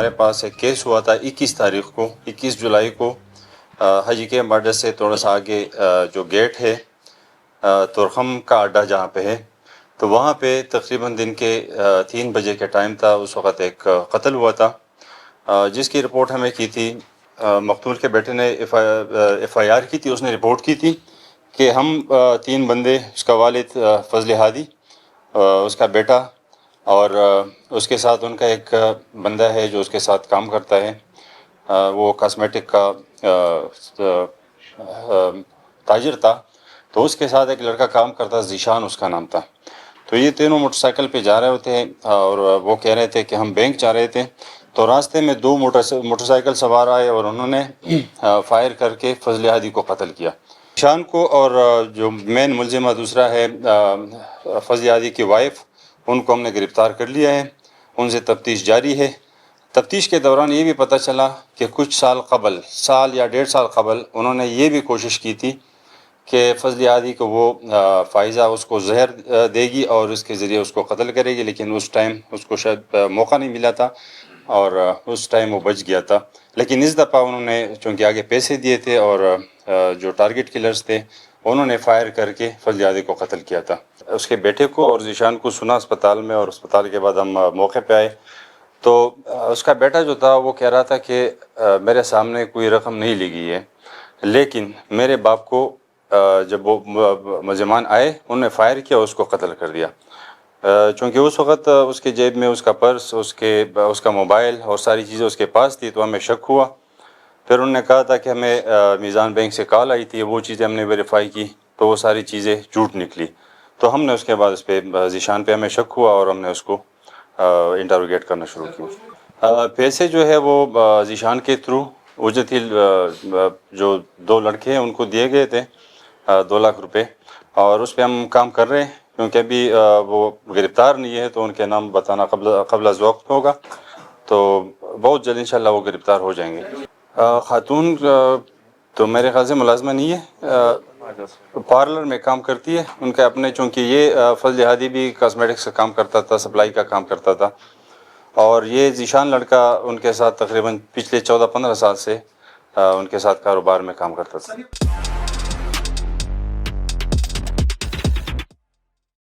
ہمارے پاس ایک کیس ہوا تھا 21 جولائی کو حاجی کے بارڈر سے تھوڑا سا آگے جو گیٹ ہے تورخم کا اڈا جہاں پہ ہے، تو وہاں پہ تقریباً دن کے 3 بجے کے ٹائم تھا. اس وقت ایک قتل ہوا تھا جس کی رپورٹ ہمیں کی تھی. مقتول کے بیٹے نے ایف آئی آر کی تھی، اس نے رپورٹ کی تھی کہ ہم 3 بندے، اس کا والد فضل ہادی، اس کا بیٹا اور اس کے ساتھ ان کا ایک بندہ ہے جو اس کے ساتھ کام کرتا ہے، وہ کاسمیٹک کا تاجر تھا. تو اس کے ساتھ ایک لڑکا کام کرتا، ذیشان اس کا نام تھا. تو یہ تینوں موٹر سائیکل پہ جا رہے ہوتے ہیں اور وہ کہہ رہے تھے کہ ہم بینک جا رہے تھے. تو راستے میں 2 موٹر سائیکل سوار آئے اور انہوں نے فائر کر کے فضل ہادی کو قتل کیا. ذیشان کو اور جو مین ملزمہ دوسرا ہے فضل ہادی کی وائف، ان کو ہم نے گرفتار کر لیا ہے، ان سے تفتیش جاری ہے. تفتیش کے دوران یہ بھی پتہ چلا کہ کچھ سال یا 1.5 سال قبل انہوں نے یہ بھی کوشش کی تھی کہ فضل ہادی کو وہ فائزہ اس کو زہر دے گی اور اس کے ذریعے اس کو قتل کرے گی، لیکن اس ٹائم اس کو شاید موقع نہیں ملا تھا اور اس ٹائم وہ بچ گیا تھا. لیکن اس دفعہ انہوں نے چونکہ آگے پیسے دیے تھے اور جو ٹارگٹ کلرز تھے انہوں نے فائر کر کے فضل ہادی کو قتل کیا تھا. اس کے بیٹے کو اور ذیشان کو سنا اسپتال میں، اور اسپتال کے بعد ہم موقع پہ آئے تو اس کا بیٹا جو تھا وہ کہہ رہا تھا کہ میرے سامنے کوئی رقم نہیں لی گئی ہے، لیکن میرے باپ کو جب وہ ملزمان آئے انہوں نے فائر کیا اور اس کو قتل کر دیا. چونکہ اس وقت اس کے جیب میں اس کا پرس، اس کا موبائل اور ساری چیزیں اس کے پاس تھی، تو ہمیں شک ہوا. پھر انہوں نے کہا تھا کہ ہمیں میزان بینک سے کال آئی تھی، وہ چیزیں ہم نے ویریفائی کی تو وہ ساری چیزیں جھوٹ نکلی. تو ہم نے اس کے بعد اس پہ ذیشان پہ ہمیں شک ہوا اور ہم نے اس کو انٹروگیٹ کرنا شروع کیا. پیسے جو ہے وہ ذیشان کے تھرو اجرت جو 2 لڑکے ہیں ان کو دیے گئے تھے 2 لاکھ روپے، اور اس پہ ہم کام کر رہے ہیں کیونکہ ابھی وہ گرفتار نہیں ہے تو ان کے نام بتانا قبل از وقت ہوگا. تو بہت جلد انشاءاللہ وہ گرفتار ہو جائیں گے. خاتون تو میرے خیال سے ملازمہ نہیں ہے، پارلر میں کام کرتی ہے ان کا اپنے، چونکہ یہ فضل ہادی بھی کاسمیٹکس کا کام کرتا تھا، سپلائی کا کام کرتا تھا، اور یہ ذیشان لڑکا ان کے ساتھ تقریباً پچھلے 14-15 سال سے ان کے ساتھ کاروبار میں کام کرتا تھا.